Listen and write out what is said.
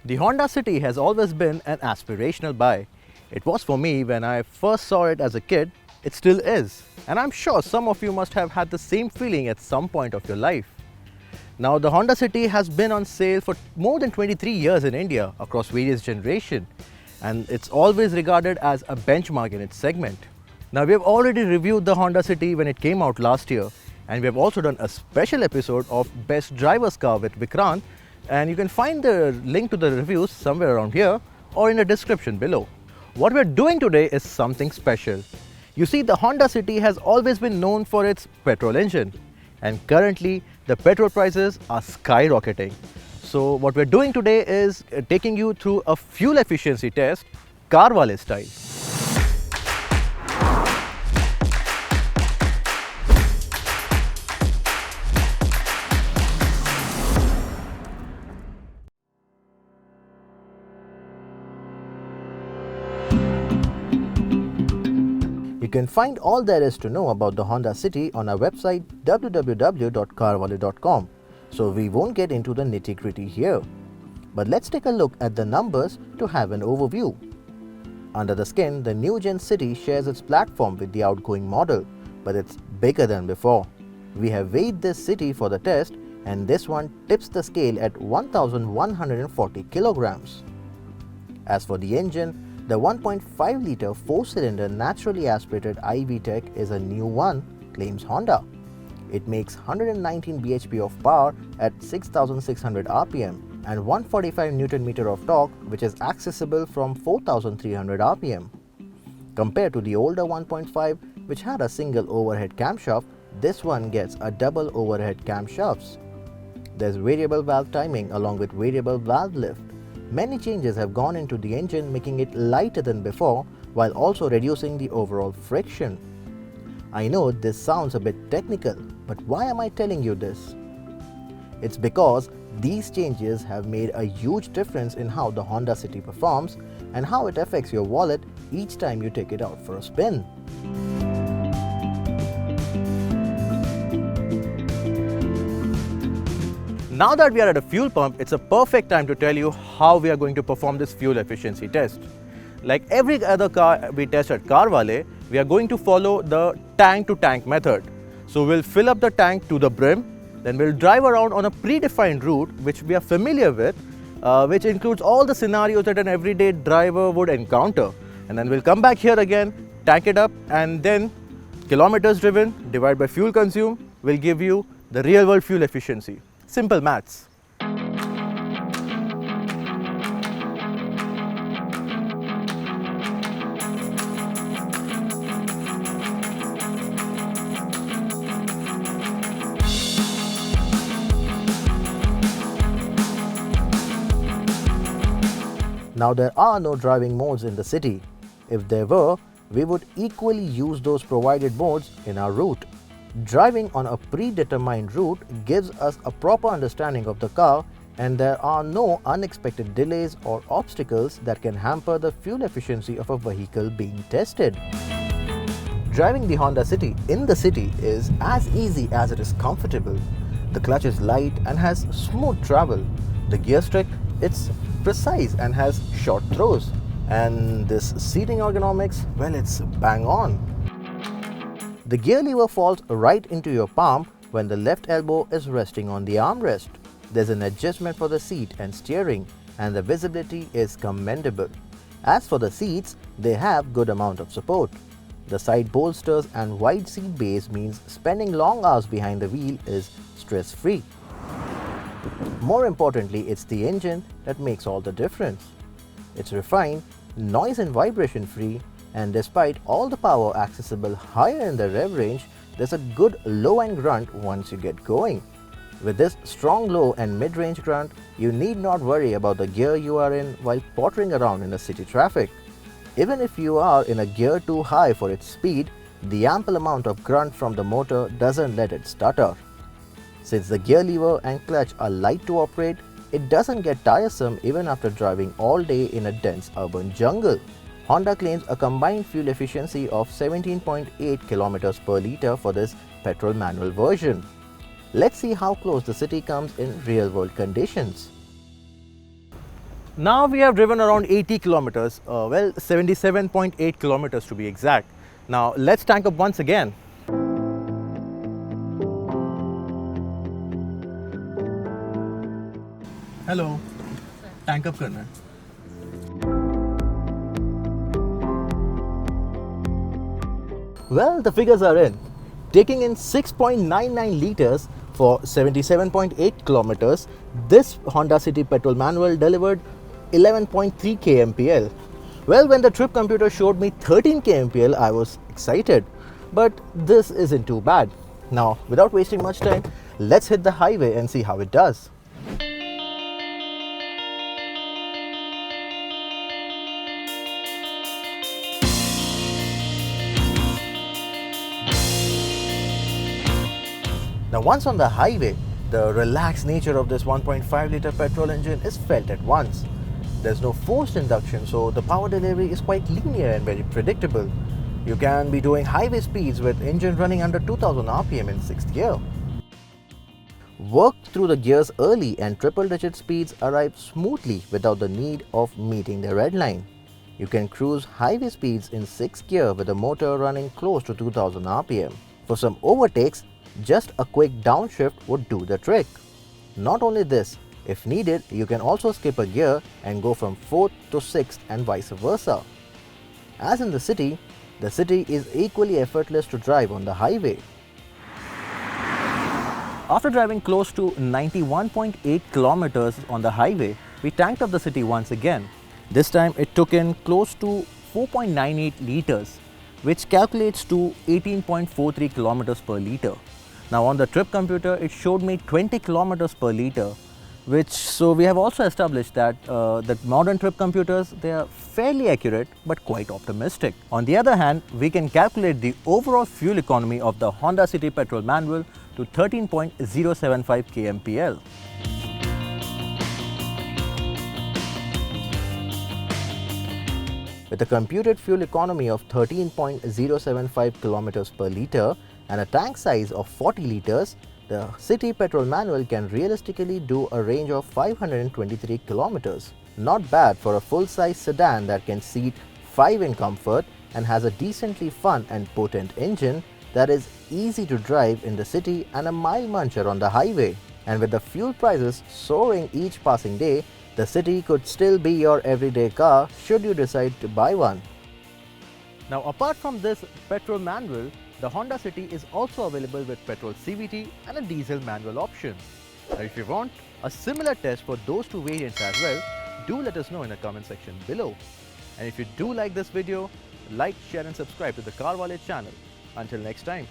The Honda City has always been an aspirational buy. It was for me when I first saw it as a kid, it still is. And I'm sure some of you must have had the same feeling at some point of your life. Now the Honda City has been on sale for more than 23 years in India across various generations, and it's always regarded as a benchmark in its segment. Now we have already reviewed the Honda City when it came out last year, and we have also done a special episode of Best Driver's Car with Vikrant, and you can find the link to the reviews somewhere around here or in the description below. What we're doing today is something special. You see, the Honda City has always been known for its petrol engine, and currently the petrol prices are skyrocketing. So what we're doing today is taking you through a fuel efficiency test, CarWale style. You can find all there is to know about the Honda City on our website www.carwale.com, so we won't get into the nitty-gritty here. But let's take a look at the numbers to have an overview. Under the skin, the new Gen City shares its platform with the outgoing model, but it's bigger than before. We have weighed this City for the test, and this one tips the scale at 1140 kilograms. As for the engine, the 1.5-litre 4-cylinder naturally aspirated i-VTEC is a new one, claims Honda. It makes 119 bhp of power at 6,600 rpm and 145 Nm of torque, which is accessible from 4,300 rpm. Compared to the older 1.5, which had a single overhead camshaft, this one gets a double overhead camshafts. There's variable valve timing along with variable valve lift. Many changes have gone into the engine, making it lighter than before while also reducing the overall friction. I know this sounds a bit technical, but why am I telling you this? It's because these changes have made a huge difference in how the Honda City performs and how it affects your wallet each time you take it out for a spin. Now that we are at a fuel pump, it's a perfect time to tell you how we are going to perform this fuel efficiency test. Like every other car we test at CarWale, we are going to follow the tank-to-tank method. So we'll fill up the tank to the brim, then we'll drive around on a predefined route which we are familiar with, which includes all the scenarios that an everyday driver would encounter. And then we'll come back here again, tank it up, and then kilometers driven divided by fuel consumed will give you the real-world fuel efficiency. Simple maths. Now there are no driving modes in the city. If there were, we would equally use those provided modes in our route. Driving on a predetermined route gives us a proper understanding of the car, and there are no unexpected delays or obstacles that can hamper the fuel efficiency of a vehicle being tested. Driving the Honda City in the city is as easy as it is comfortable. The clutch is light and has smooth travel. The gear stick, it's precise and has short throws. And this seating ergonomics, well, it's bang on. The gear lever falls right into your palm when the left elbow is resting on the armrest. There's an adjustment for the seat and steering, and the visibility is commendable. As for the seats, they have good amount of support. The side bolsters and wide seat base means spending long hours behind the wheel is stress-free. More importantly, it's the engine that makes all the difference. It's refined, noise and vibration free, and despite all the power accessible higher in the rev range, there's a good low-end grunt once you get going. With this strong low and mid-range grunt, you need not worry about the gear you are in while pottering around in the city traffic. Even if you are in a gear too high for its speed, the ample amount of grunt from the motor doesn't let it stutter. Since the gear lever and clutch are light to operate, it doesn't get tiresome even after driving all day in a dense urban jungle. Honda claims a combined fuel efficiency of 17.8 km per litre for this petrol manual version. Let's see how close the city comes in real-world conditions. Now we have driven around 80 kilometers, well 77.8 kilometers to be exact. Now let's tank up once again. Hello, tank up karna hai. Well, the figures are in. Taking in 6.99 liters for 77.8 kilometers, this Honda City petrol manual delivered 11.3 kmpl. Well, when the trip computer showed me 13 kmpl, I was excited. But this isn't too bad. Now, without wasting much time, let's hit the highway and see how it does. Now once on the highway, the relaxed nature of this 1.5 litre petrol engine is felt at once. There's no forced induction, so the power delivery is quite linear and very predictable. You can be doing highway speeds with engine running under 2000 RPM in 6th gear. Work through the gears early and triple digit speeds arrive smoothly without the need of meeting the red line. You can cruise highway speeds in 6th gear with the motor running close to 2000 RPM. For some overtakes, just a quick downshift would do the trick. Not only this, if needed, you can also skip a gear and go from 4th to 6th and vice versa. As in the city is equally effortless to drive on the highway. After driving close to 91.8 kilometers on the highway, we tanked up the city once again. This time it took in close to 4.98 liters, which calculates to 18.43 kilometers per liter. Now on the trip computer, it showed me 20 kilometers per liter, so we have also established that modern trip computers, they are fairly accurate but quite optimistic. On the other hand, we can calculate the overall fuel economy of the Honda City petrol manual to 13.075 kmpl. With a computed fuel economy of 13.075 kilometers per liter and a tank size of 40 liters, the City petrol manual can realistically do a range of 523 kilometers. Not bad for a full-size sedan that can seat 5 in comfort and has a decently fun and potent engine that is easy to drive in the city and a mile muncher on the highway. And with the fuel prices soaring each passing day, the City could still be your everyday car should you decide to buy one. Now apart from this petrol manual, the Honda City is also available with petrol CVT and a diesel manual option. Now if you want a similar test for those two variants as well, do let us know in the comment section below. And if you do like this video, like, share and subscribe to the CarWale channel. Until next time.